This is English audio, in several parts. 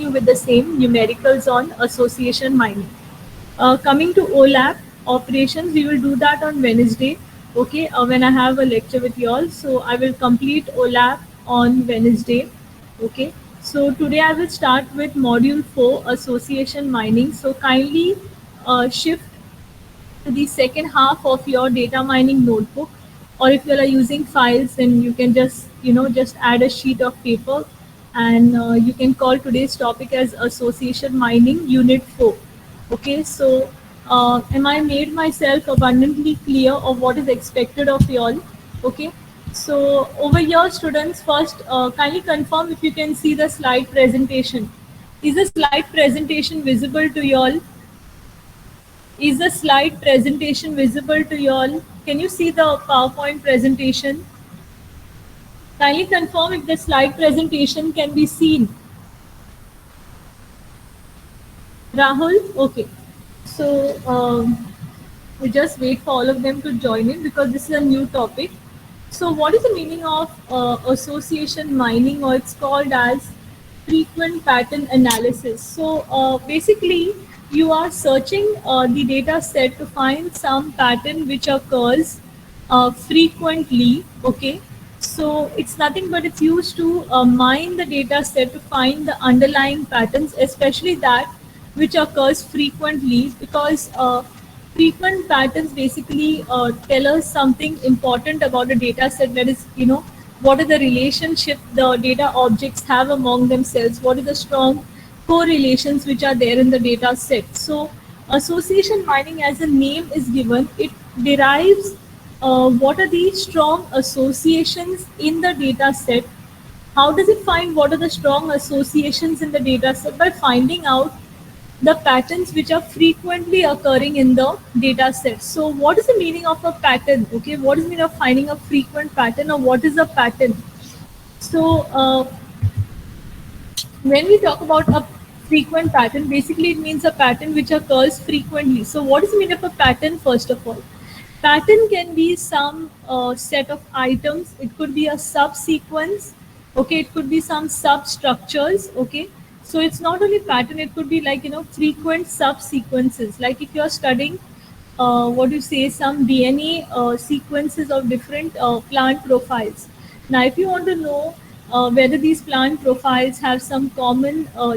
with the same numericals on association mining. Coming to OLAP operations, we will do that on Wednesday. Okay, when I have a lecture with you all, so I will complete OLAP on Wednesday. Okay, so today I will start with module 4, association mining. So kindly shift to the second half of your data mining notebook, or if you are using files, then you can just add a sheet of paper, and you can call today's topic as association mining unit 4. Okay, so am I made myself abundantly clear of what is expected of you all? Okay, so over here, students, first kindly confirm if you can see the slide presentation. Is the slide presentation visible to you all? Is the slide presentation visible to you all? Can you see the PowerPoint presentation? Kindly confirm if the slide presentation can be seen. Rahul? Okay. So we just wait for all of them to join in because this is a new topic. So what is the meaning of association mining, or it's called as frequent pattern analysis? So basically you are searching the data set to find some pattern which occurs frequently. Okay, so it's nothing but it's used to mine the data set to find the underlying patterns, especially that which occurs frequently, because frequent patterns basically tell us something important about the data set. That is, what are the relationship the data objects have among themselves, what is the strong correlations which are there in the data set. So association mining, as the name is given, it derives what are the strong associations in the data set. How does it find what are the strong associations in the data set? By finding out the patterns which are frequently occurring in the data set. So what is the meaning of a pattern? Okay, what is the meaning of finding a frequent pattern, or what is a pattern? So when we talk about a frequent pattern, basically it means a pattern which occurs frequently. So what is the meaning of a pattern? First of all, pattern can be some set of items. It could be a subsequence. Okay, it could be some substructures. Okay, so it's not only pattern, it could be like frequent subsequences. Like if you're studying what do you say, some DNA sequences of different plant profiles. Now if you want to know whether these plant profiles have some common uh,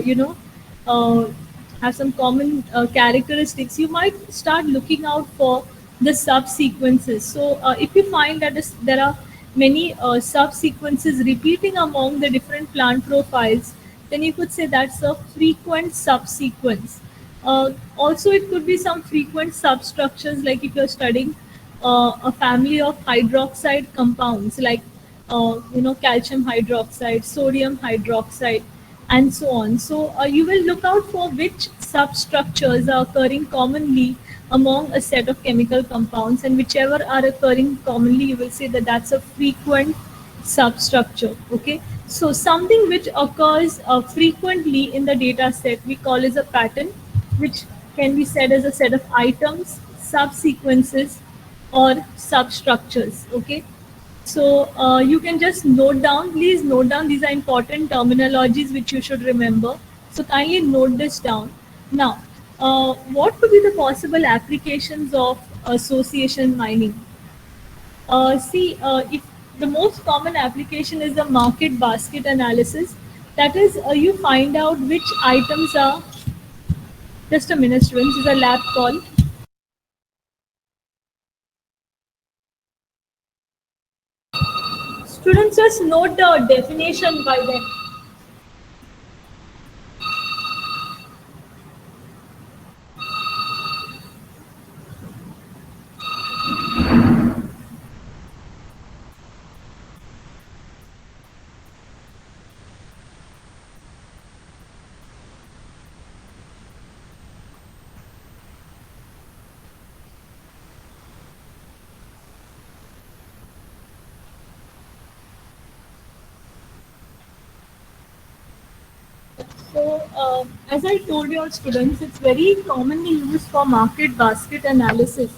characteristics, you might start looking out for the subsequences. So if you find that there are many subsequences repeating among the different plant profiles, then you could say that's a frequent subsequence. Also, it could be some frequent substructures, like if you're studying a family of hydroxide compounds, like calcium hydroxide, sodium hydroxide, and so on. So you will look out for which substructures are occurring commonly among a set of chemical compounds, and whichever are occurring commonly, you will say that that's a frequent substructure. Okay, so something which occurs frequently in the data set we call as a pattern, which can be said as a set of items, subsequences, or substructures. Okay, so you can just note down, please note down, these are important terminologies which you should remember. So kindly note this down. Now, what could be the possible applications of association mining? See, if the most common application is the market basket analysis. That is, you find out which items are. Just a minute, students. This is a lab call. Students, just note the definition by them. So, as I told your students, it's very commonly used for market basket analysis.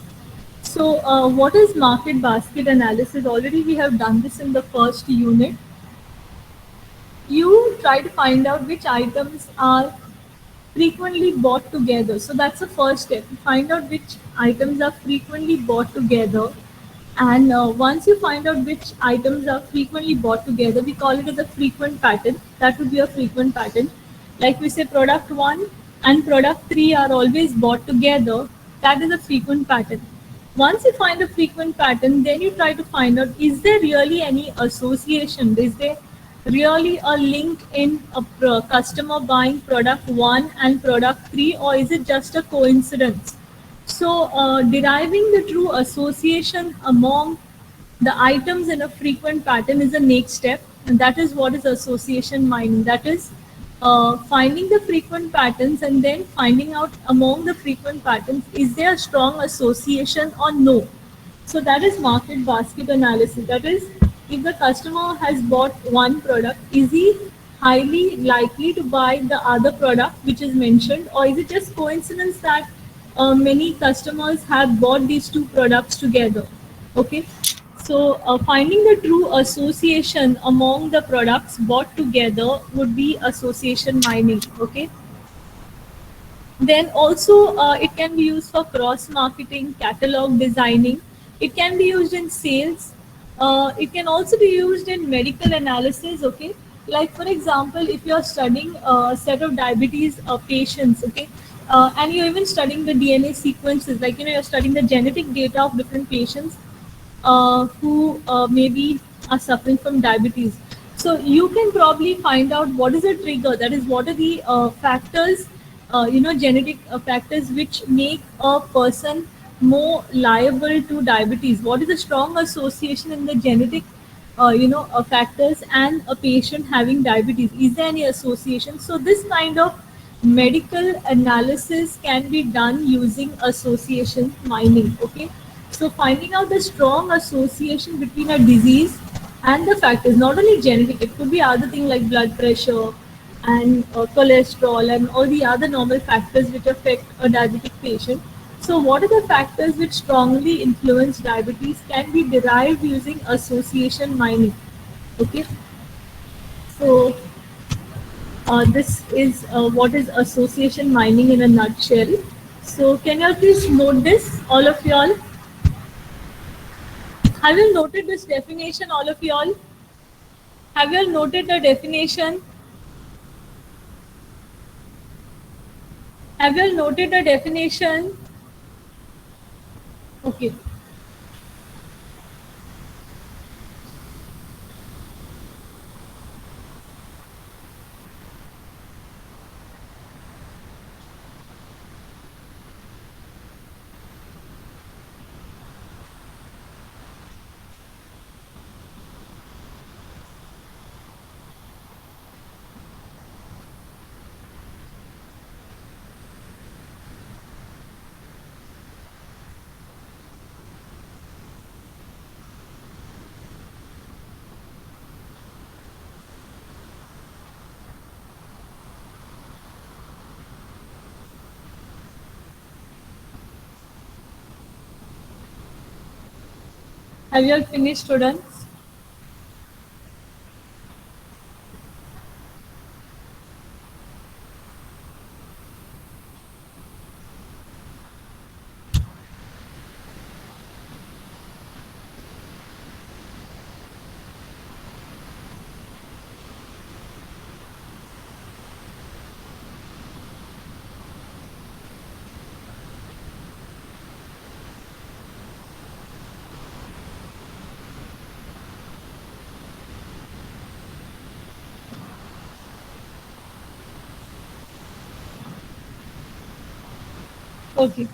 So, what is market basket analysis? Already we have done this in the first unit. You try to find out which items are frequently bought together. So that's the first step. Find out which items are frequently bought together. And once you find out which items are frequently bought together, we call it as a frequent pattern. That would be a frequent pattern. Like we say product 1 and product 3 are always bought together. That is a frequent pattern. Once you find a frequent pattern, then you try to find out, is there really any association? Is there really a link in a customer buying product 1 and product 3, or is it just a coincidence? So, deriving the true association among the items in a frequent pattern is the next step, and that is what is association mining. That is finding the frequent patterns and then finding out among the frequent patterns, is there a strong association or no? So that is market basket analysis. That is, if the customer has bought one product, is he highly likely to buy the other product which is mentioned, or is it just coincidence that many customers have bought these two products together? Okay, so finding the true association among the products bought together would be association mining. Okay, then also it can be used for cross marketing, catalog designing. It can be used in sales. It can also be used in medical analysis. Okay, like for example, if you are studying a set of diabetes patients, okay, and you're even studying the DNA sequences, like you're studying the genetic data of different patients who maybe are suffering from diabetes. So you can probably find out what is the trigger, that is, what are the factors, genetic factors which make a person more liable to diabetes. What is the strong association in the genetic, factors and a patient having diabetes? Is there any association? So this kind of medical analysis can be done using association mining. Okay, so finding out the strong association between a disease and the factors, not only genetic, it could be other things like blood pressure and cholesterol and all the other normal factors which affect a diabetic patient. So what are the factors which strongly influence diabetes can be derived using association mining. Okay, so this is what is association mining in a nutshell. So can you all please note this, all of you all? Have you noted this definition, all of you all? Have you all noted the definition? Have you all noted the definition? Okay. Have you all finished, students? Okay.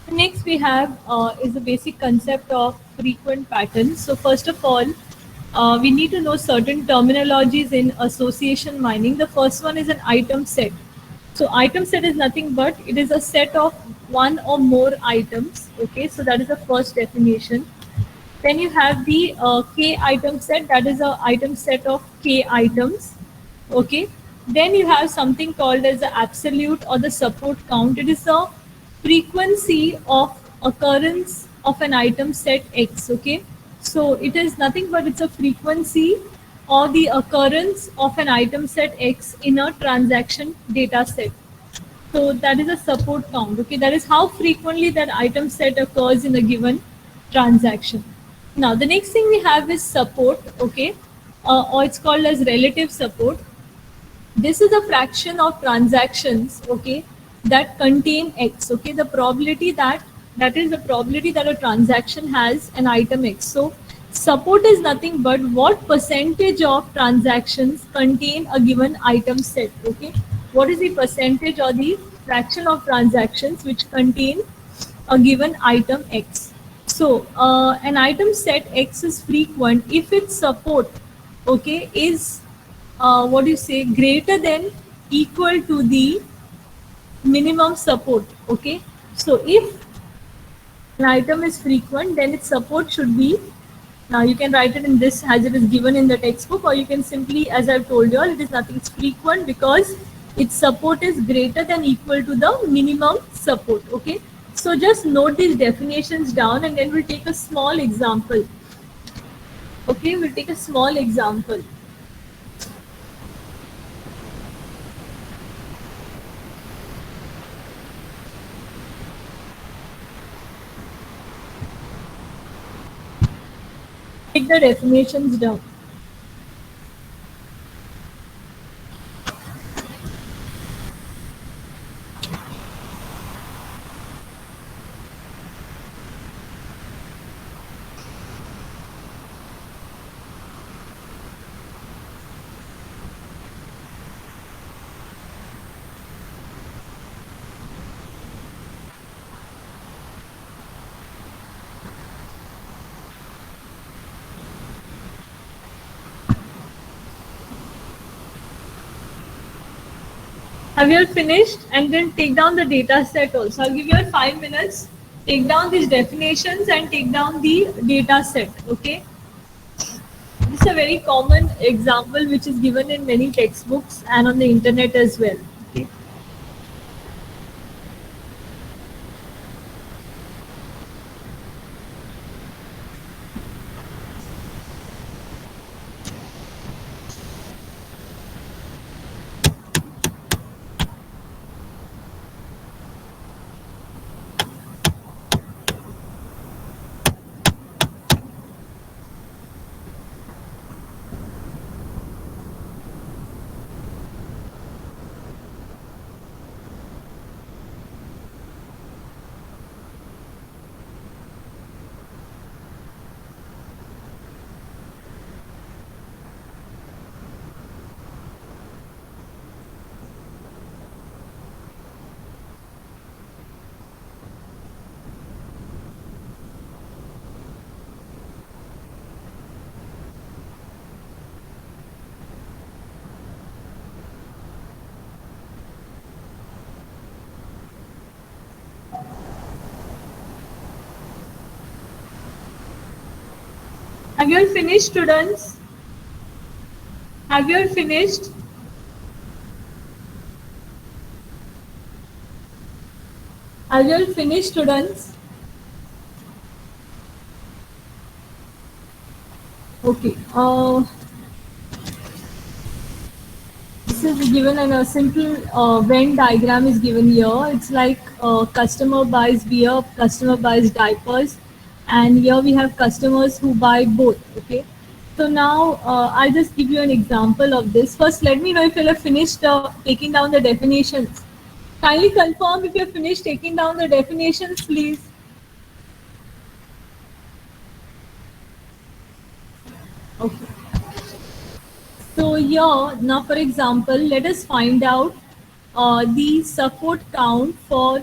Next we have is the basic concept of frequent patterns. So first of all, we need to know certain terminologies in association mining. The first one is an item set. So item set is nothing but it is a set of one or more items. Okay, so that is the first definition. Then you have the K item set, that is a item set of K items. Okay. Then you have something called as the absolute or the support count. It is the frequency of occurrence of an item set X. Okay. So it is nothing but it's a frequency or the occurrence of an item set X in a transaction data set. So that is a support count. Okay, that is how frequently that item set occurs in a given transaction. Now the next thing we have is support. Okay, or it's called as relative support. This is a fraction of transactions, okay, that contain X. Okay, the probability that is the probability that a transaction has an item X. So support is nothing but what percentage of transactions contain a given item set. Okay, what is the percentage or the fraction of transactions which contain a given item X. So an item set X is frequent if its support, okay, is what do you say, greater than equal to the minimum support. Okay, so if an item is frequent, then its support should be, now you can write it in this as it is given in the textbook, or you can simply, as I've told you all, it is nothing, it's frequent because its support is greater than equal to the minimum support. Okay, so just note these definitions down and then we'll take a small example. Okay, we'll take a small example. Take the definitions down. Have you all finished? And then take down the data set also. I'll give you all 5 minutes. Take down these definitions and take down the data set. Okay. This is a very common example which is given in many textbooks and on the internet as well. Okay. Have you all finished, students? Have you all finished? Have you all finished, students? Okay. This is given in a simple Venn diagram is given here. It's like customer buys beer, customer buys diapers, and here we have customers who buy both. Okay. So now I'll just give you an example of this. First, let me know if you have finished taking down the definitions. Kindly confirm if you have finished taking down the definitions, please. Okay. So here, now for example, let us find out the support count for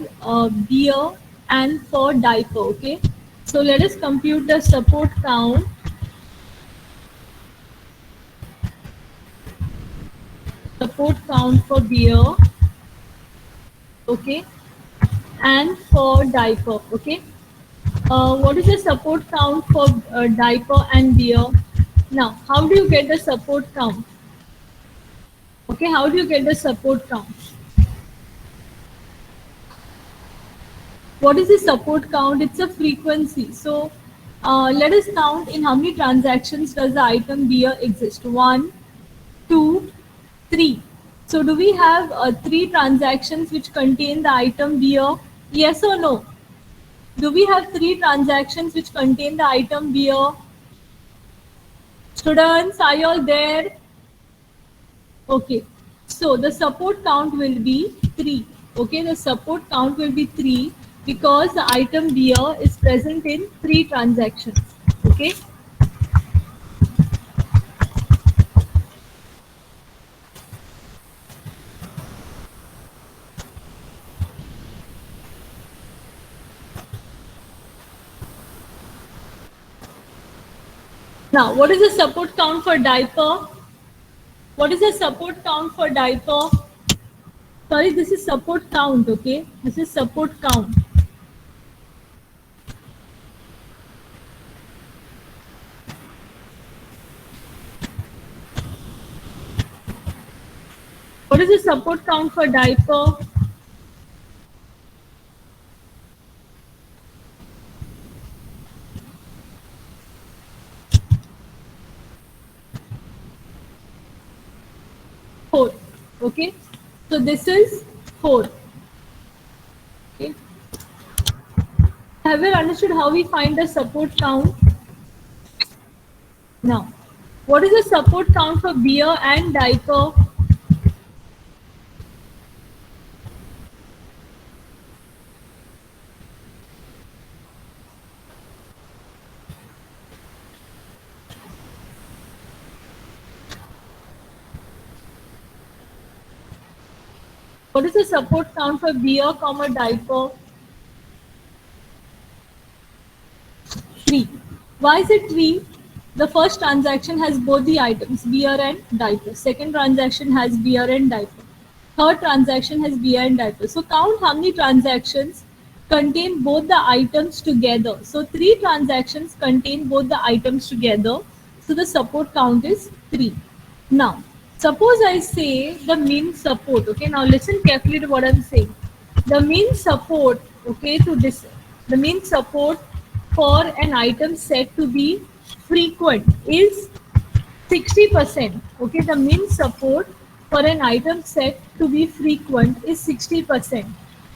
beer and for diaper. Okay. So let us compute the support count for beer, okay, and for diaper. Okay. What is the support count for diaper and beer? Now, how do you get the support count? Okay, how do you get the support count? What is the support count? It's a frequency. So Let us count in how many transactions does the item beer exist. 1, 2, 3. So do we have 3 transactions which contain the item beer? Yes or no? Do we have 3 transactions which contain the item beer? Students, are you all there? Okay. So the support count will be 3. Okay, the support count will be 3 because the item beer is present in 3 transactions. Okay. Now, what is the support count for diaper? What is the support count for diaper? Sorry, this is support count, okay? This is support count. What is the support count for diaper? Four. Okay. So this is 4. Okay. Have you understood how we find the support count? Now, what is the support count for beer and diaper? What is the support count for beer, comma diaper? 3. Why is it 3? The first transaction has both the items, beer and diaper. Second transaction has beer and diaper. Third transaction has beer and diaper. So count how many transactions contain both the items together. So 3 transactions contain both the items together. So the support count is 3. Now, suppose I say the mean support. Okay, now listen carefully to what I'm saying. The mean support, okay, the mean support for an item set to be frequent is 60%. Okay, the mean support for an item set to be frequent is 60%.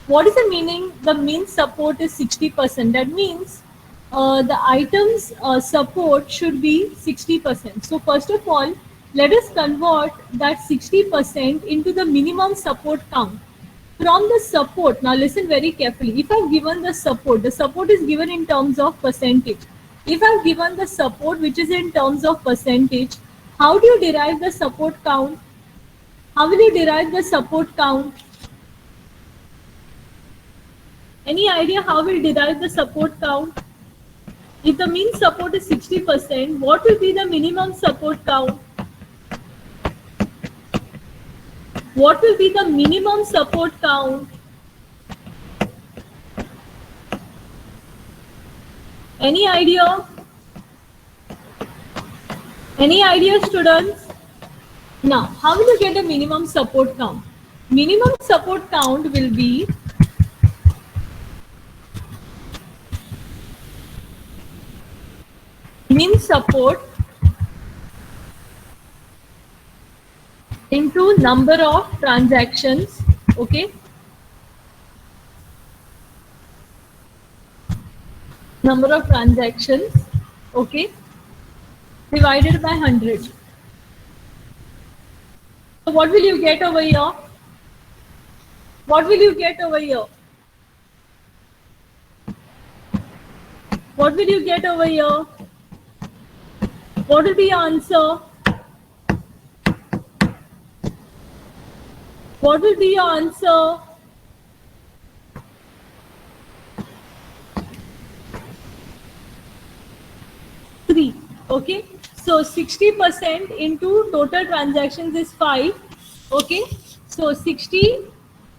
What is the meaning? The mean support is 60%. That means the item's support should be 60%. So first of all, let us convert that 60% into the minimum support count. From the support, now listen very carefully. If I've given the support is given in terms of percentage. If I've given the support which is in terms of percentage, how do you derive the support count? How will you derive the support count? Any idea how we'll derive the support count? If the mean support is 60%, what will be the minimum support count? What will be the minimum support count? Any idea? Any idea, students? Now, how will you get a minimum support count? Minimum support count will be mean support into number of transactions, okay? Number of transactions, okay? Divided by 100. So what will you get over here? What will you get over here? What will you get over here? What will be your answer? What will be your answer? Three. Okay. So 60% into total transactions is 5. Okay. So 60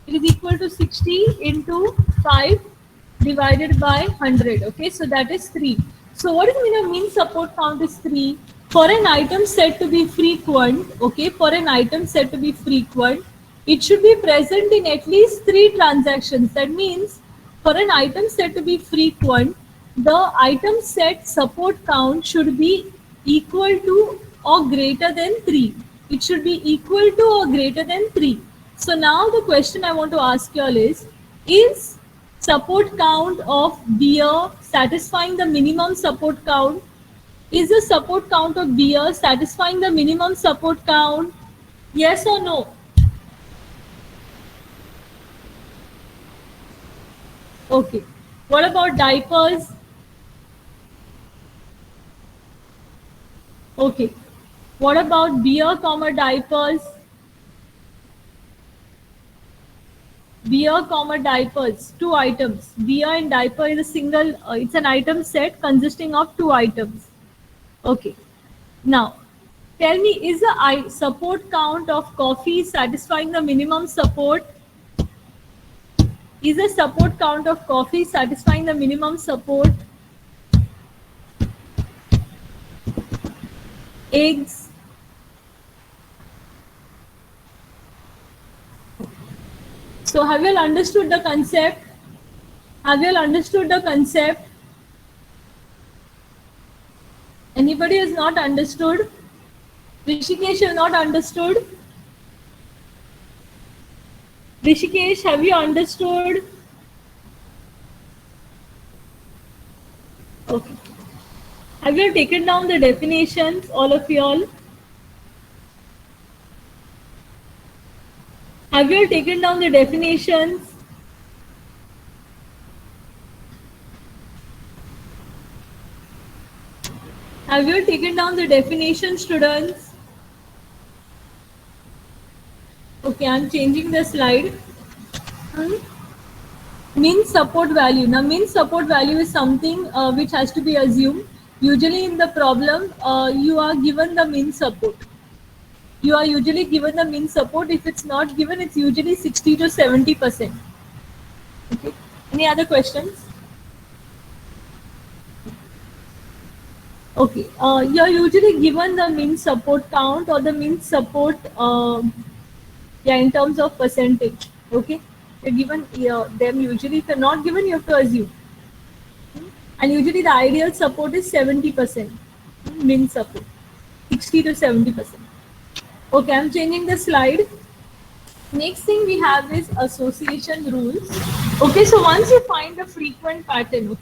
it is equal to 60 into 5 divided by 100. Okay. So that is 3. So what is mean support count is 3. For an item set to be frequent, okay, for an item set to be frequent, it should be present in at least 3 transactions. That means for an item set to be frequent, the item set support count should be equal to or greater than 3. It should be equal to or greater than 3. So now the question I want to ask you all is support count of beer satisfying the minimum support count? Is the support count of beer satisfying the minimum support count? Yes or no? Okay. What about diapers? Okay. What about beer, comma diapers? Beer, comma diapers. Two items. Beer and diaper is a single. It's an item set consisting of two items. Okay. Now, tell me, is the support count of coffee satisfying the minimum support? Is the support count of coffee satisfying the minimum support? Eggs. So have you all understood the concept? Have you all understood the concept? Anybody has not understood? Rishikesh has not understood? Rishikesh, have you understood? Okay. Have you taken down the definitions, all of you all? Have you taken down the definitions? Have you taken down the definition, students? Okay, I'm changing the slide. Mean support value. Now, mean support value is something which has to be assumed. Usually in the problem, you are given the mean support. You are usually given the mean support. If it's not given, it's usually 60 to 70%. Okay. Any other questions? Okay. You are usually given the mean support count or the mean support, in terms of percentage. Okay. You're given them usually. If you're not given, you have to assume. And usually the ideal support is 70%. Mean support. 60 to 70%. Okay, I'm changing the slide. Next thing we have is association rules. Okay, so once you find a frequent pattern,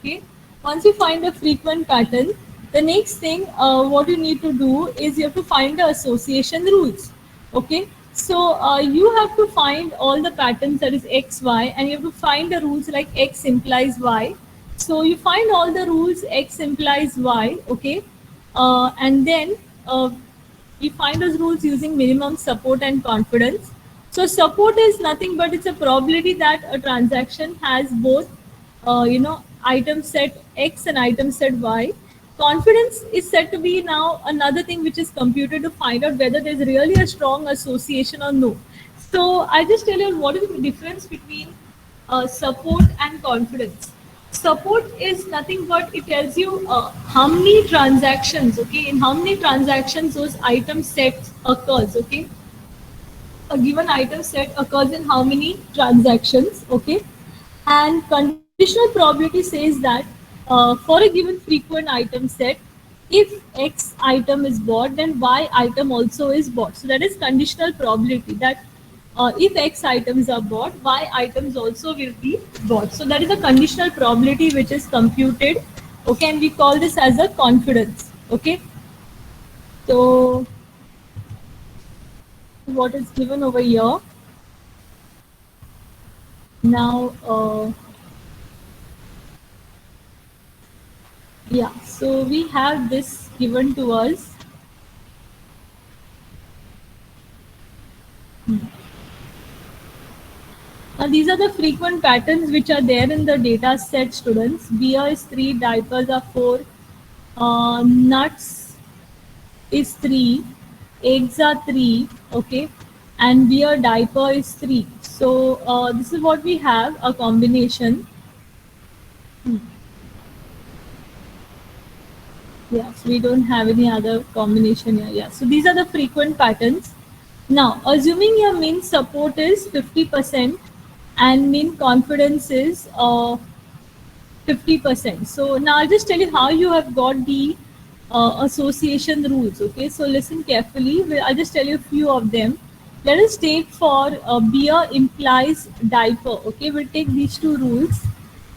once you find a frequent pattern, the next thing what you need to do is you have to find the association rules. Okay, so you have to find all the patterns, that is X, Y, and you have to find the rules like X implies Y. So you find all the rules X implies Y, okay, and then we find those rules using minimum support and confidence. So support is nothing but it's a probability that a transaction has both, item set X and item set Y. Confidence is said to be now another thing which is computed to find out whether there's really a strong association or no. So I just tell you what is the difference between support and confidence. Support is nothing but it tells you how many transactions, in how many transactions those item sets occurs, a given item set occurs in how many transactions, and conditional probability says that for a given frequent item set, if X item is bought, then Y item also is bought. So that is conditional probability that if X items are bought, Y items also will be bought. So that is a conditional probability which is computed, and we call this as a confidence, So what is given over here? Now, so we have this given to us. Now, these are the frequent patterns which are there in the data set, students. Beer is 3, diapers are 4, nuts is 3, eggs are 3, and beer diaper is 3. So this is what we have, a combination. Yes, we don't have any other combination here. Yeah, so these are the frequent patterns. Now, assuming your mean support is 50% and mean confidence is 50%. So now I'll just tell you how you have got the association rules. Okay, so listen carefully. I'll just tell you a few of them. Let us take for beer implies diaper. Okay, we'll take these two rules.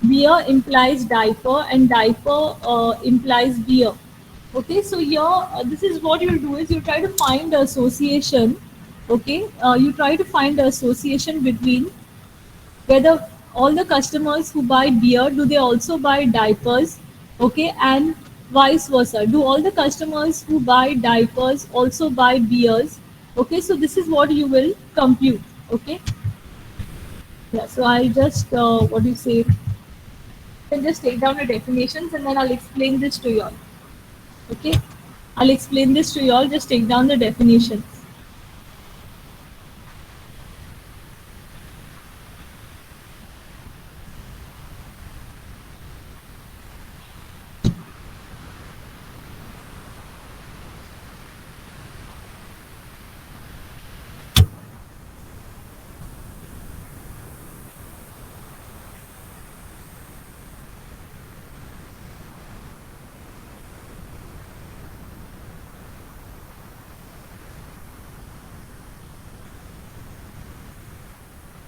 Beer implies diaper and diaper implies beer. Okay, so here this is what you'll do is you try to find the association. Okay, you try to find the association between whether all the customers who buy beer, do they also buy diapers? Okay, and vice versa, do all the customers who buy diapers also buy beers? Okay, so this is what you will compute. Okay, yeah, so I just what do you say, can just take down the definitions and then I'll explain this to you all. Okay, I'll explain this to you all, just take down the definitions.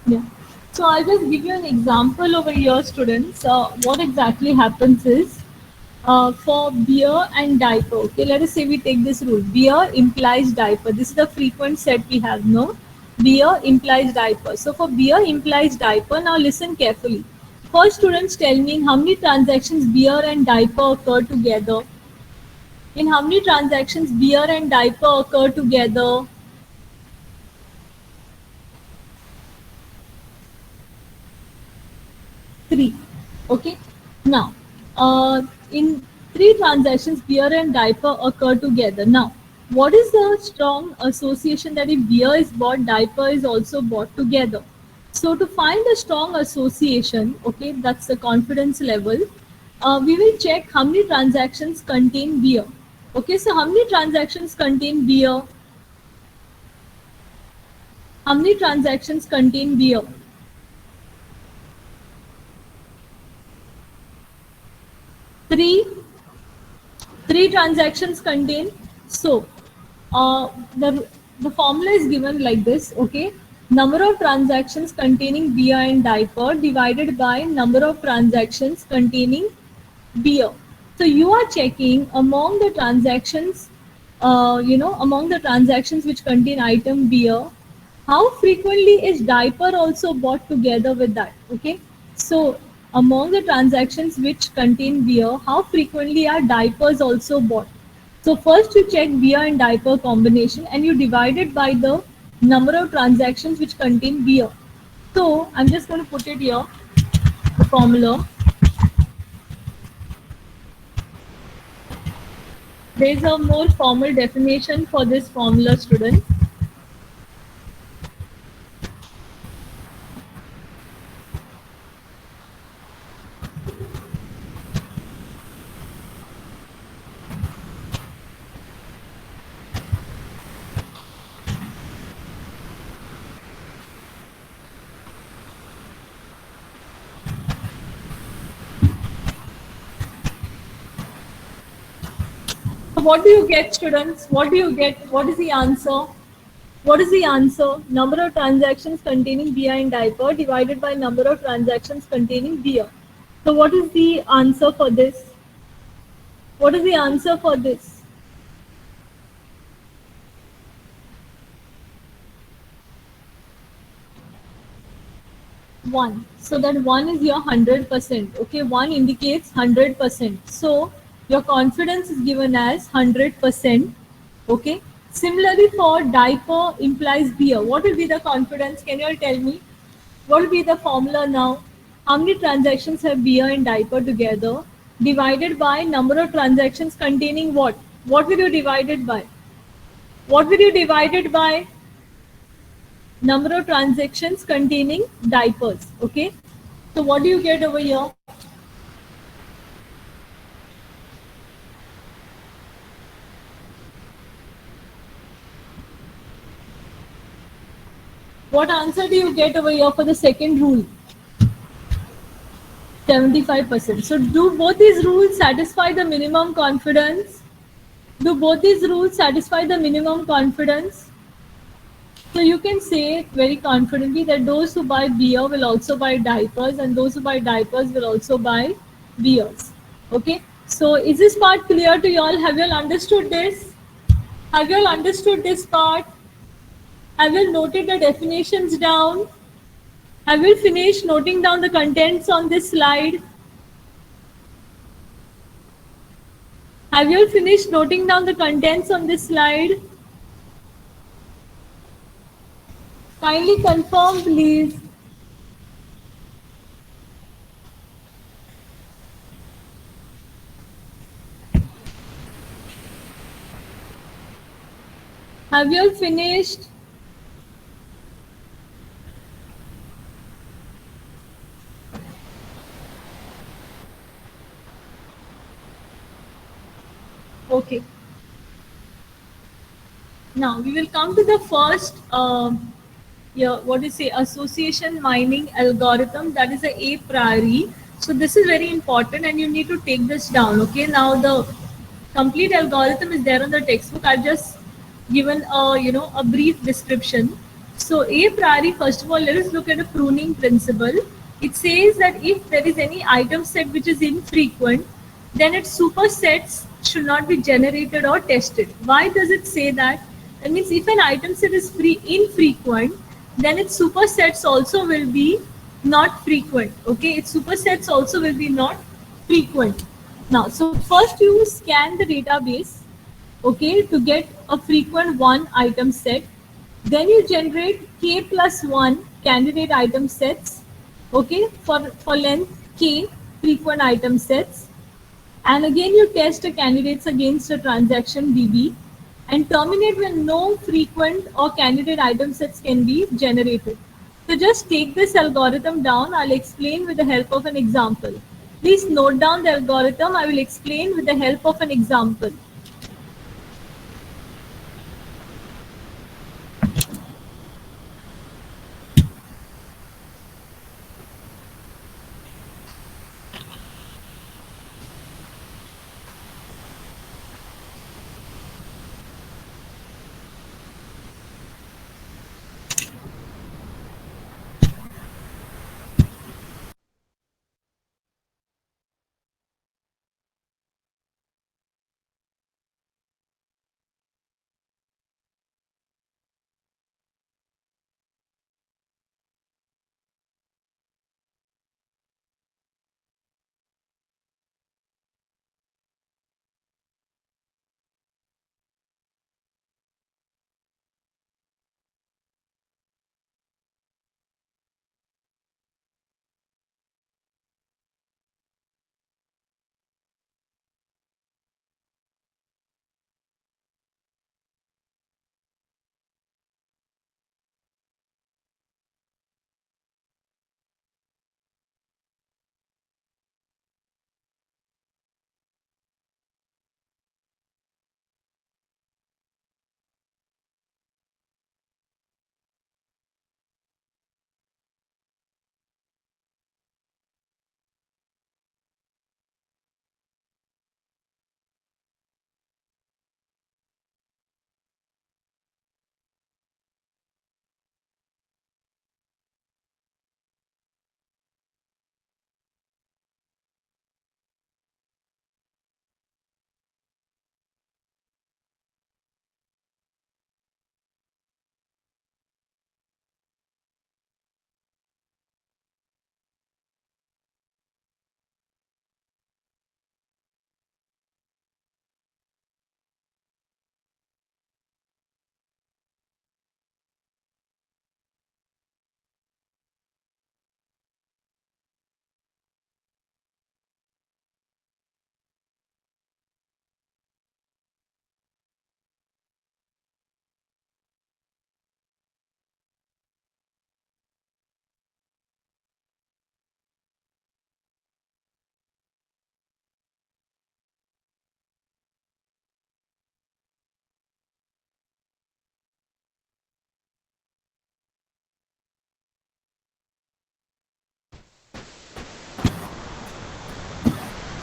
Yeah. So I'll just give you an example over here, students. What exactly happens is for beer and diaper. Okay, let us say we take this rule. Beer implies diaper. This is the frequent set we have. No, beer implies diaper. So for beer implies diaper. Now listen carefully. First, students, tell me in how many transactions beer and diaper occur together. In how many transactions beer and diaper occur together? Three. Okay. Now, in three transactions, beer and diaper occur together. Now, what is the strong association that if beer is bought, diaper is also bought together? So, to find the strong association, okay, that's the confidence level. We will check how many transactions contain beer. Okay, so how many transactions contain beer? How many transactions contain beer? Three. Three transactions contain. So uh, the the formula is given like this. Okay, number of transactions containing beer and diaper divided by number of transactions containing beer. So you are checking among the transactions, among the transactions which contain item beer, how frequently is diaper also bought together with that? Okay, so among the transactions which contain beer, how frequently are diapers also bought? So first you check beer and diaper combination and you divide it by the number of transactions which contain beer. So I'm just going to put it here, the formula. There is a more formal definition for this formula, student. So what do you get, students? What do you get? What is the answer? What is the answer? Number of transactions containing beer and diaper divided by number of transactions containing beer. So what is the answer for this? What is the answer for this? 1. So that 1 is your 100%. Okay, 1 indicates 100%. So your confidence is given as 100%. Okay. Similarly, for diaper implies beer. What will be the confidence? Can you all tell me? What will be the formula now? How many transactions have beer and diaper together? Divided by number of transactions containing what? What will you divide it by? What will you divide it by? Number of transactions containing diapers. Okay, so what do you get over here? What answer do you get over here for the second rule? 75%. So do both these rules satisfy the minimum confidence? Do both these rules satisfy the minimum confidence? So you can say very confidently that those who buy beer will also buy diapers, and those who buy diapers will also buy beers. Okay. So is this part clear to you all? Have you all understood this? Have you all understood this part? Have you noted the definitions down? Have you finished noting down the contents on this slide? Have you all finished noting down the contents on this slide? Kindly confirm, please. Have you all finished? Okay. Now we will come to the first, yeah, what do you say, association mining algorithm. That is a priori. So this is very important, and you need to take this down. Okay. Now the complete algorithm is there on the textbook. I've just given a brief description. So a priori, first of all, let us look at a pruning principle. It says that if there is any item set which is infrequent, then its supersets should not be generated or tested. Why does it say that? That means if an item set is infrequent, then its supersets also will be not frequent. Okay, its supersets also will be not frequent. Now, so first you scan the database, okay, to get a frequent one item set. Then you generate k plus one candidate item sets, okay, for length k frequent item sets. And again, you test the candidates against a transaction DB and terminate when no frequent or candidate item sets can be generated. So just take this algorithm down. I'll explain with the help of an example. Please note down the algorithm. I will explain with the help of an example.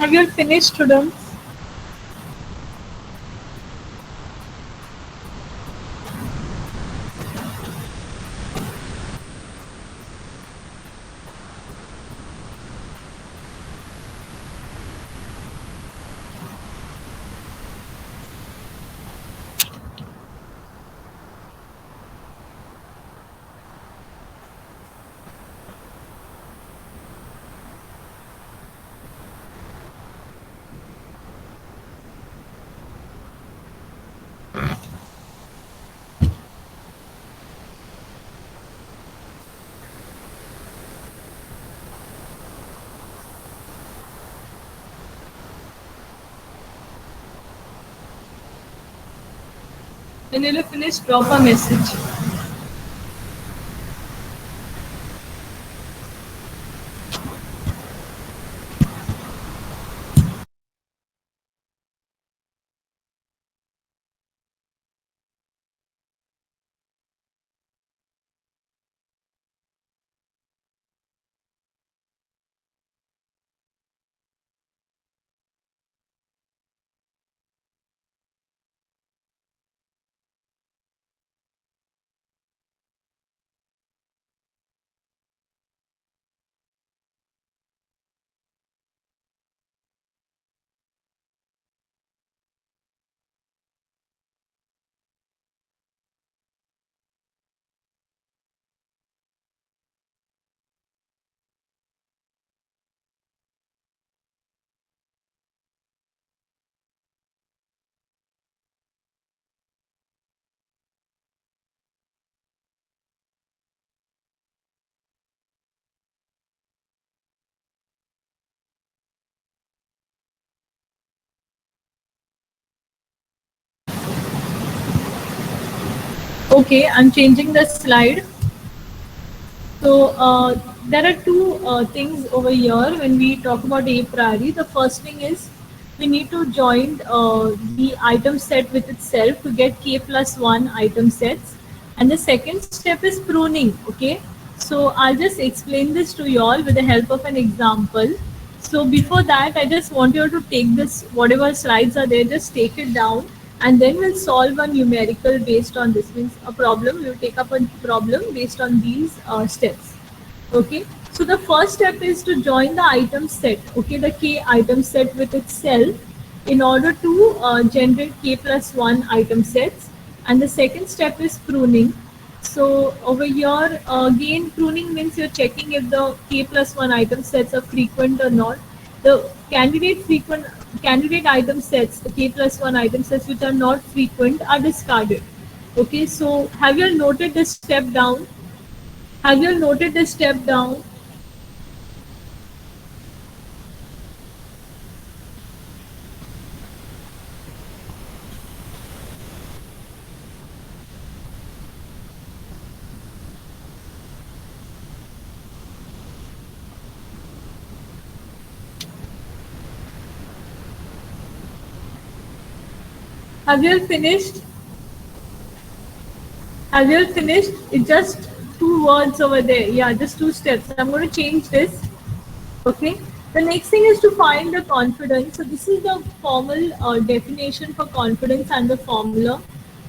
Have you all finished students? When you'll finish, drop a message. Okay, I'm changing the slide. So there are two things over here when we talk about a priori. The first thing is we need to join the item set with itself to get k plus 1 item sets. And the second step is pruning. Okay, so I'll just explain this to you all with the help of an example. So before that, I just want you all to take this, whatever slides are there, just take it down, and then we'll solve a numerical based on this. Means a problem, we'll take up a problem based on these steps. Okay, so the first step is to join the item set, okay, the k item set with itself in order to generate k plus 1 item sets. And the second step is pruning. So over here, again, pruning means you're checking if the k plus 1 item sets are frequent or not. The candidate item sets, the k plus 1 item sets which are not frequent are discarded. Okay, so have you all noted this step down? Have you all noted this step down? Have you all finished? Have you all finished? It's just two words over there. Yeah, just two steps. I'm going to change this. Okay. The next thing is to find the confidence. So this is the formal definition for confidence and the formula.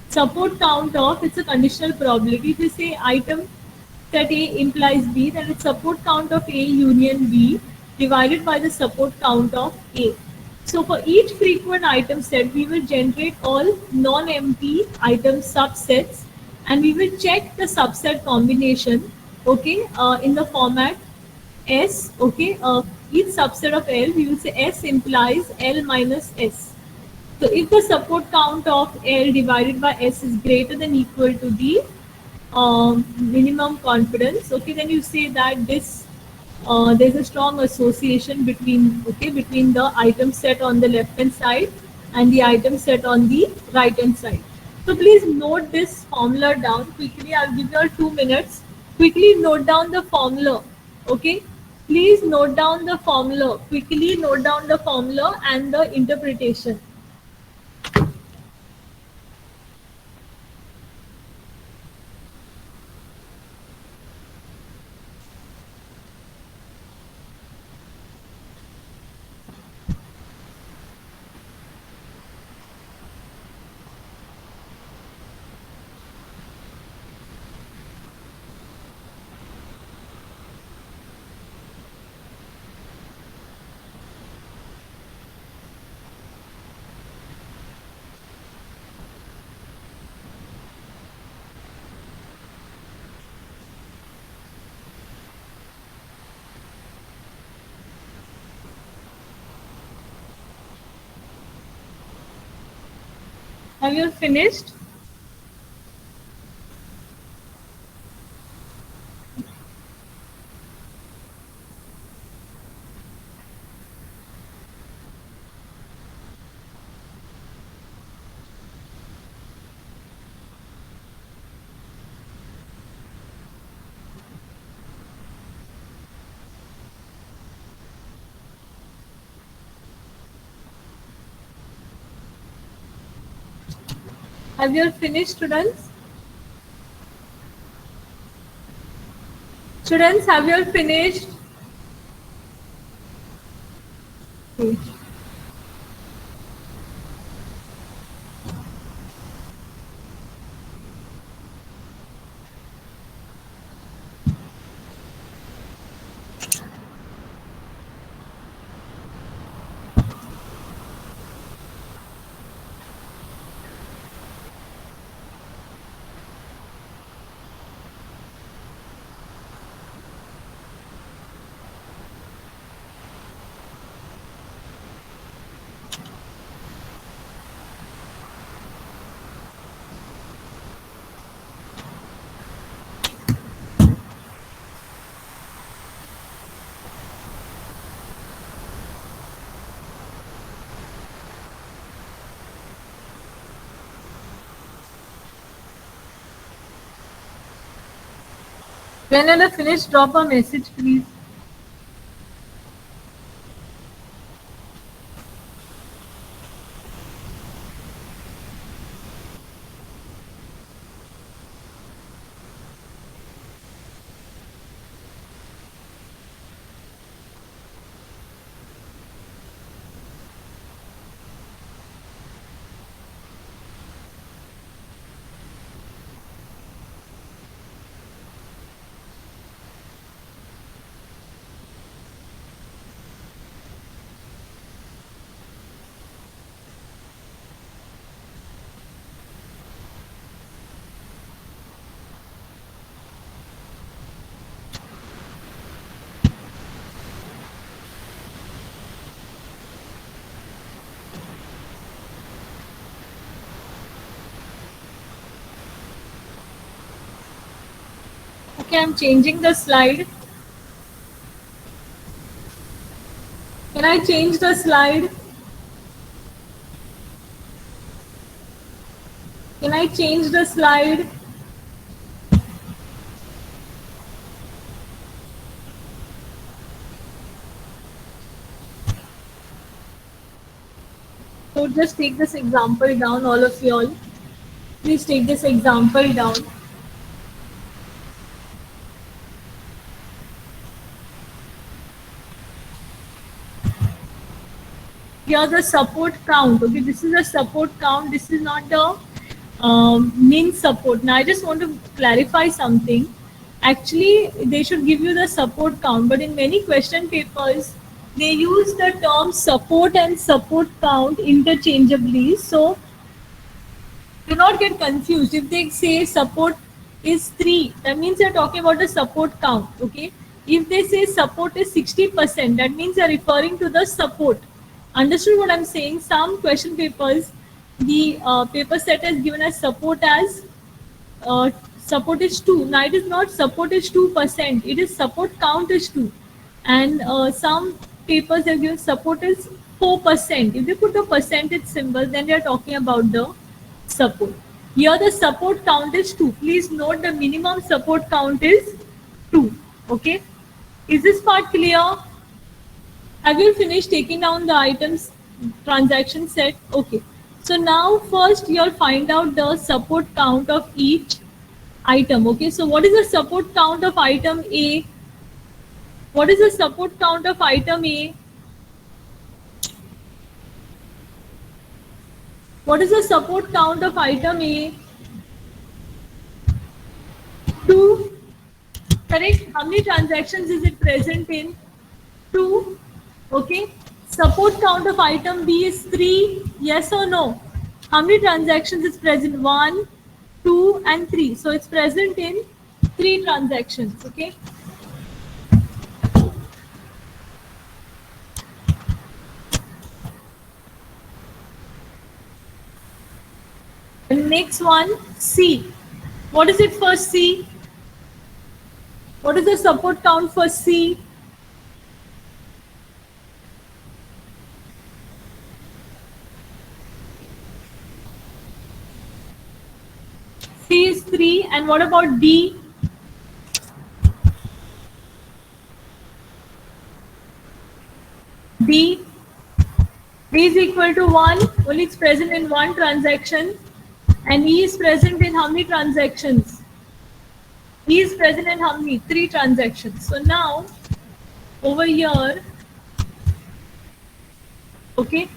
Support count of, it's a conditional probability. If you say item set A implies B, then it's support count of A union B divided by the support count of A. So for each frequent item set, we will generate all non-empty item subsets, and we will check the subset combination, okay, in the format S, okay, each subset of L, we will say S implies L minus S. So if the support count of L divided by S is greater than equal to the minimum confidence, okay, then you say that this there's a strong association between, okay, between the item set on the left hand side and the item set on the right hand side. So please note this formula down quickly. I'll give you all 2 minutes. Quickly note down the formula. Okay. Please note down the formula. Quickly note down the formula and the interpretation. Have you finished? Have you finished, students? Students, have you finished? Okay. When you finish, drop a message, please. Okay, I'm changing the slide. Can I change the slide? Can I change the slide? So just take this example down, all of you all. Please take this example down. Here the support count. Okay, this is a support count. This is not the mean support. Now I just want to clarify something. Actually, they should give you the support count, but in many question papers, they use the term support and support count interchangeably. So do not get confused. If they say support is 3, that means they're talking about the support count. Okay. If they say support is 60%, that means they're referring to the support. Understood what I'm saying? Some question papers, the paper set has given us support as uh, support is 2. Now it is not support is 2%. It is support count is 2. And some papers have given support is 4%. If they put a percentage symbol, then they are talking about the support. Here the support count is 2. Please note the minimum support count is 2. Okay. Is this part clear? Have you finished taking down the items transaction set? Okay. So now first you'll find out the support count of each item. Okay. So what is the support count of item A? What is the support count of item A? What is the support count of item A? 2. Correct. How many transactions is it present in? 2. Okay. Support count of item B is 3. Yes or no? How many transactions is present? 1, 2, and 3. So it's present in 3 transactions. Okay. And next one, C. What is it for C? What is the support count for C? C is 3. And what about D? D. D is equal to 1. Only it's present in one transaction. And E is present in how many transactions? E is present in how many? 3 transactions. So now, over here, okay,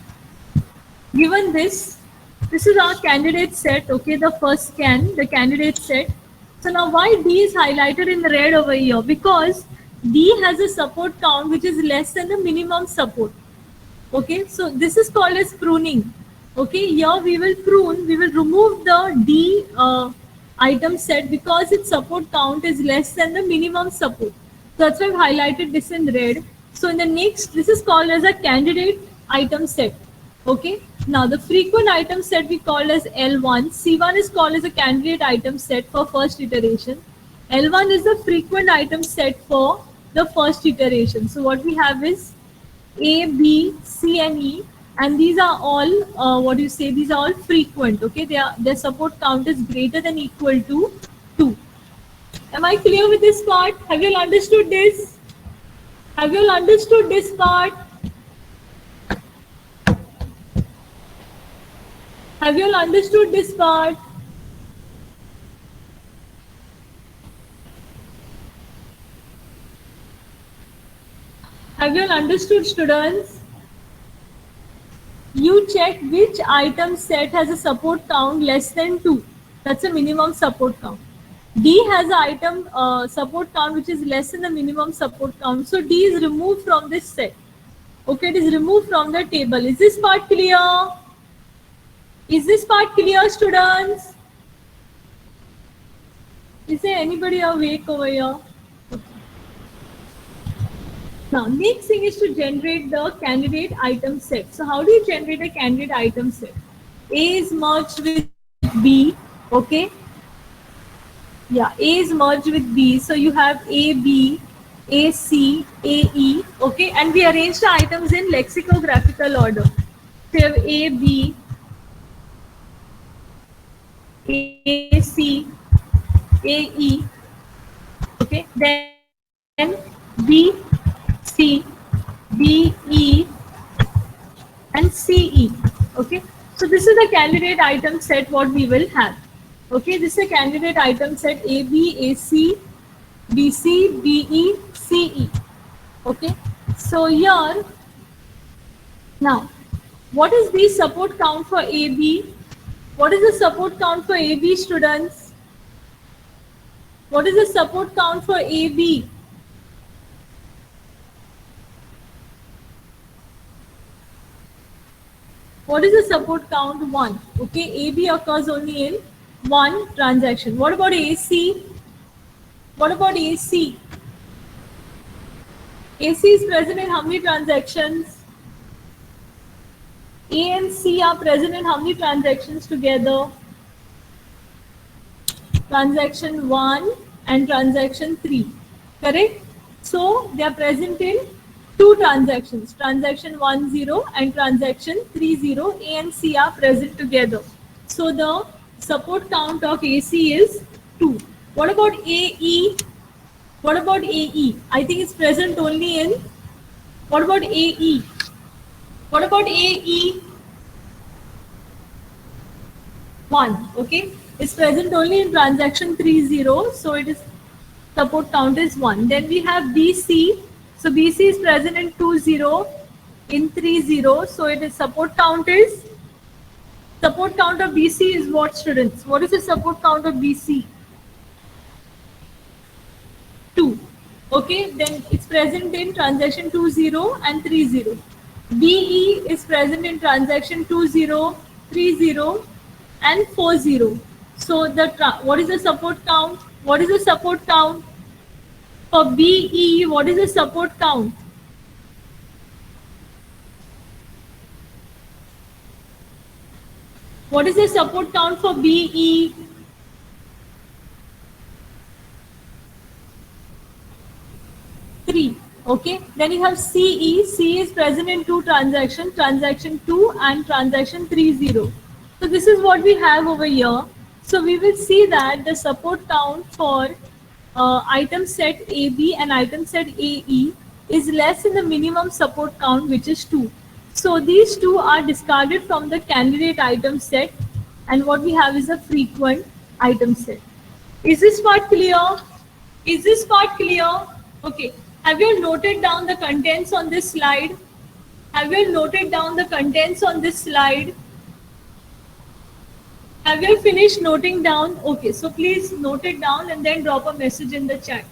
given this is our candidate set, okay, the first scan, the candidate set. So now why D is highlighted in red over here? Because D has a support count which is less than the minimum support. Okay, so this is called as pruning. Okay, here we will prune, we will remove the D item set because its support count is less than the minimum support. So that's why I've highlighted this in red. So in the next, this is called as a candidate item set. Okay, now the frequent item set we call as L1. C1 is called as a candidate item set for first iteration. L1 is the frequent item set for the first iteration. So what we have is A, B, C, and E, and these are all what do you say? These are all frequent. Okay, their support count is greater than equal to 2. Am I clear with this part? Have you all understood this? Have you all understood this part? Have you all understood this part? Have you all understood, students? You check which item set has a support count less than 2. That's a minimum support count. D has an item support count which is less than the minimum support count. So D is removed from this set. Okay, it is removed from the table. Is this part clear? Is this part clear, students? Is there anybody awake over here? Okay. Now, next thing is to generate the candidate item set. So how do you generate a candidate item set? A is merged with B, okay? Yeah, A is merged with B. So you have A, B, A, C, A, E, okay? And we arrange the items in lexicographical order. So you have A, B, A, C, A, E, okay? Then B, C, D, E, and CE. Okay, so this is the candidate item set what we will have. Okay, this is a candidate item set AB, AC, BC, BE, CE. Okay, so here now, what is the support count for AB? What is the support count for AB, students? What is the support count for AB? What is the support count? 1. Okay, AB occurs only in one transaction. What about AC? What about AC? AC is present in how many transactions? A and C are present in how many transactions together? Transaction 1 and transaction 3. Correct? So they are present in 2 transactions. Transaction 1, 0 and transaction 3, 0. A and C are present together. So the support count of AC is 2. What about AE? What about AE? I think it's present only in. What about AE? What about AE? 1. Okay. It's present only in transaction 3, 0. So it is support count is 1. Then we have BC. So BC is present in 2, 0, in 3, 0. So it is support count of BC is what, students? What is the support count of BC? 2. Okay, then it's present in transaction 2, 0 and 3, 0. BE is present in transaction 2, 0, 3, 0 and 4, 0. So what is the support count? What is the support count? For BE, what is the support count? What is the support count for BE? 3. Okay, then you have CE. C is present in two transactions, transaction 2 and transaction 30. So this is what we have over here. So we will see that the support count for item set AB and item set AE is less than the minimum support count, which is 2. So these two are discarded from the candidate item set, and what we have is a frequent item set. Is this part clear? Is this part clear? Okay. Have you noted down the contents on this slide? Have you noted down the contents on this slide? Have you finished noting down? Okay, so please note it down and then drop a message in the chat.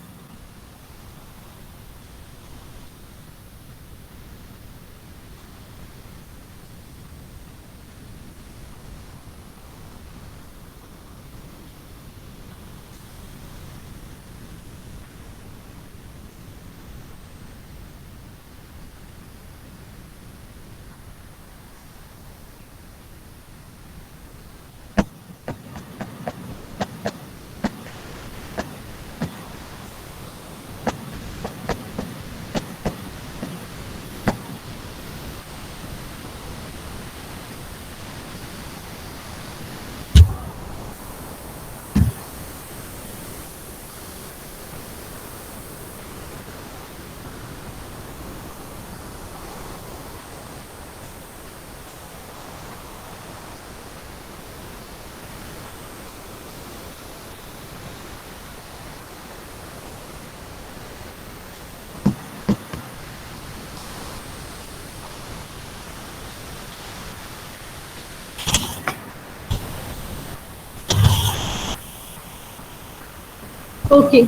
Okay.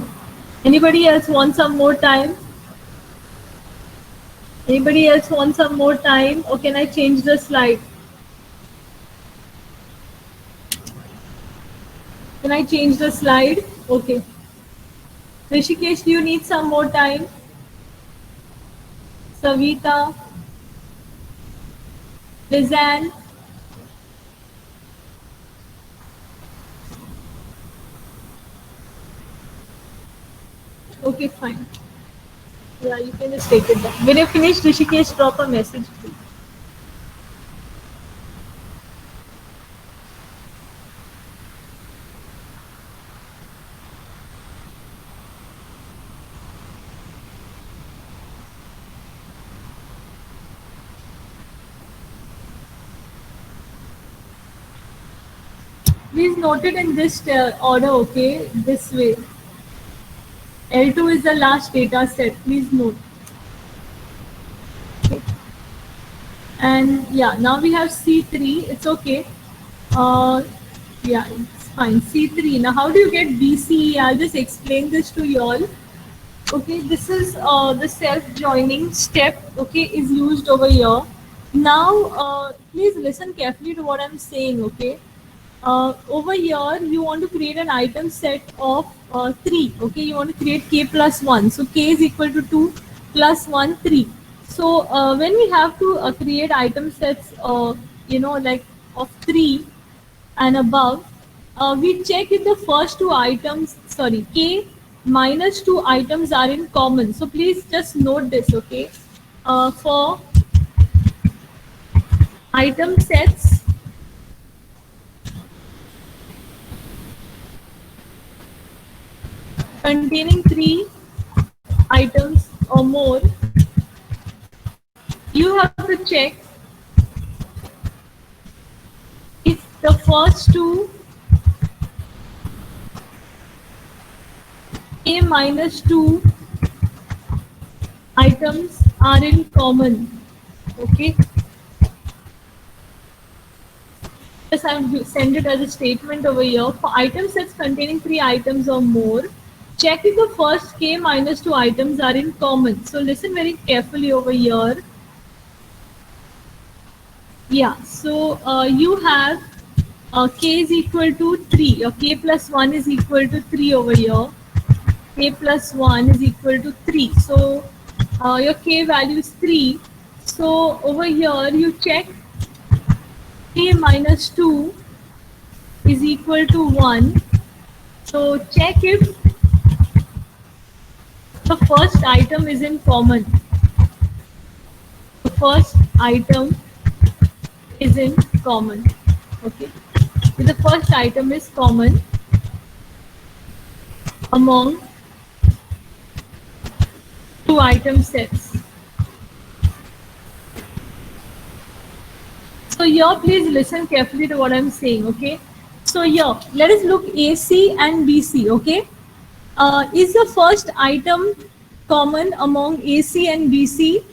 Anybody else want some more time? Anybody else want some more time, or can I change the slide? Can I change the slide? Okay. Rishikesh, do you need some more time? Savita, Lizanne. Okay, fine. Yeah, you can just take it down. When you finish, Rishikesh, drop a message, please. Please note it in this order, okay? This way. L2 is the last data set. Please note. Okay. And yeah, now we have C3. It's okay. Yeah, it's fine. C3. Now, how do you get BCE? I'll just explain this to you all. Okay, this is the self-joining step. Okay, is used over here. Now, please listen carefully to what I'm saying. Okay. Over here, you want to create an item set of 3. Okay, you want to create k plus 1. So k is equal to 2 plus 1, 3. So when we have to create item sets, like of 3 and above, we check if the first two items, sorry, k minus 2 items are in common. So please just note this, okay? For item sets containing 3 items or more, you have to check if the first two k minus 2 items are in common. Okay. Yes, I will send it as a statement over here. For item sets containing 3 items or more, check if the first k minus 2 items are in common. So listen very carefully over here. Yeah, so you have k is equal to 3, or k plus 1 is equal to 3 over here. K plus 1 is equal to 3. So your k value is 3. So over here you check k minus 2 is equal to 1. So check if the first item is in common. The first item is in common. Okay. So the first item is common among two item sets. So here, please listen carefully to what I'm saying, okay? So here, let us look AC and BC, okay? Is the first item common among AC and BC?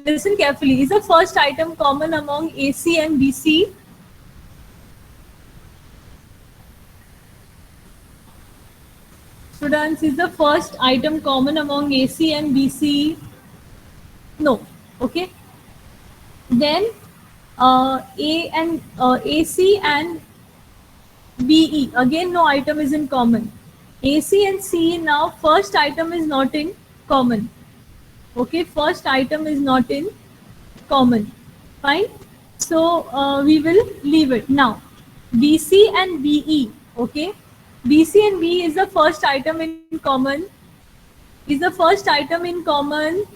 Listen carefully. Is the first item common among AC and BC? Students, is the first item common among AC and BC? No, okay? Then AC and BE, again no item is in common. AC and CE, now first item is not in common. Okay, first item is not in common. Fine. So we will leave it. Now BC and BE, okay. BC and BE is the first item in common. Is the first item in common?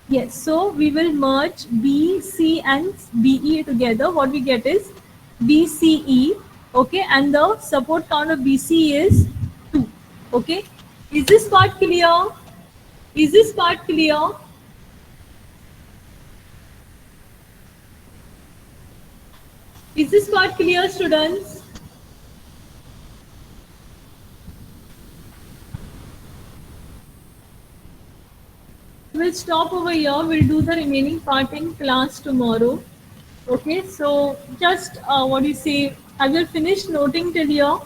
Yes, so we will merge B, C and BE together. What we get is BCE, okay, and the support count of BC is 2, okay. Is this part clear? Is this part clear? Is this part clear, students? We'll stop over here. We'll do the remaining part in class tomorrow. Okay, so just what do you say? I will finish noting till here.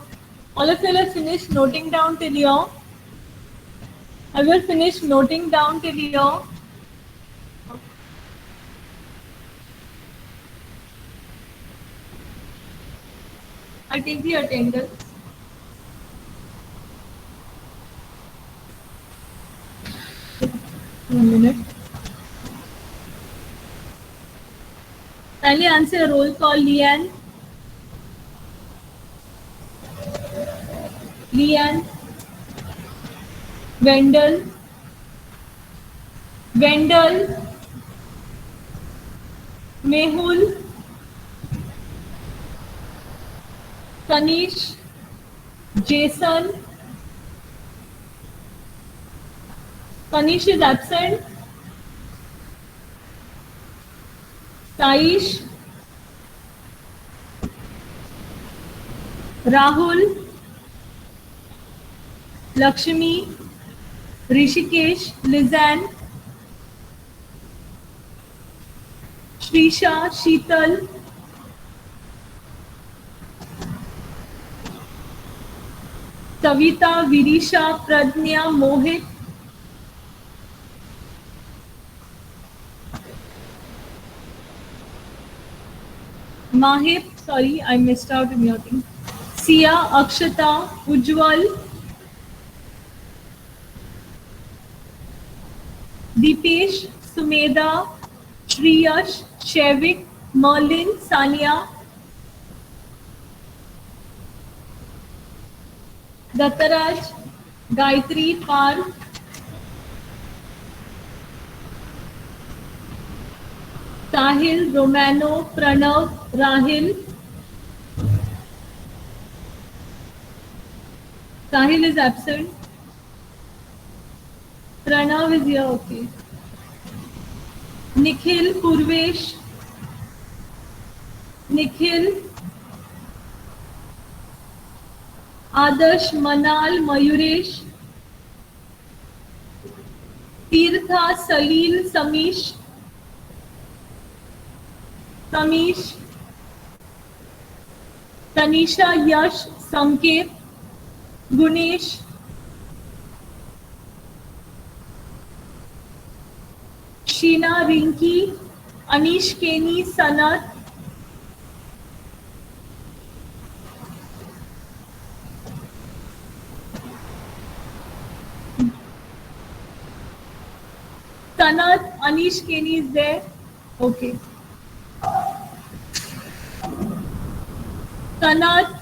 All of you have finished noting down till here. I will finish noting down till here. I take the attendance. One minute. Kindly answer a roll call, Leanne. Leanne. Wendell. Wendell. Mehul. Tanish. Jason. Tanish is absent. Taish. Rahul. Lakshmi. Rishikesh. Lizanne. Shrisha. Sheetal. Savita. Virisha. Pradnya. Mohit. Mahip, sorry, I missed out in your thing. Sia, Akshata, Ujjwal, Deepesh, Sumedha, Shriyash, Shavik, Merlin, Sania, Dattaraj, Gayatri, Par, Sahil, Romano, Pranav, Rahil. Sahil is absent. Pranav is here, okay. Nikhil, Purvesh, Nikhil, Adarsh, Manal, Mayuresh, Tirtha, Salil, Samish, Samish, Tanisha, Yash, Sanket, Gunesh, Sheena, Rinki, Anish, Keni, Sanat, Sanat, Anish, Keni is there. Okay. Kanat,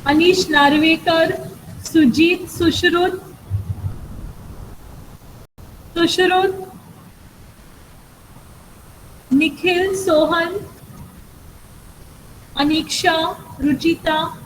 Anish Narvekar, Sujit Sushrut, Sushrut, Nikhil Sohan, Aniksha, Ruchita,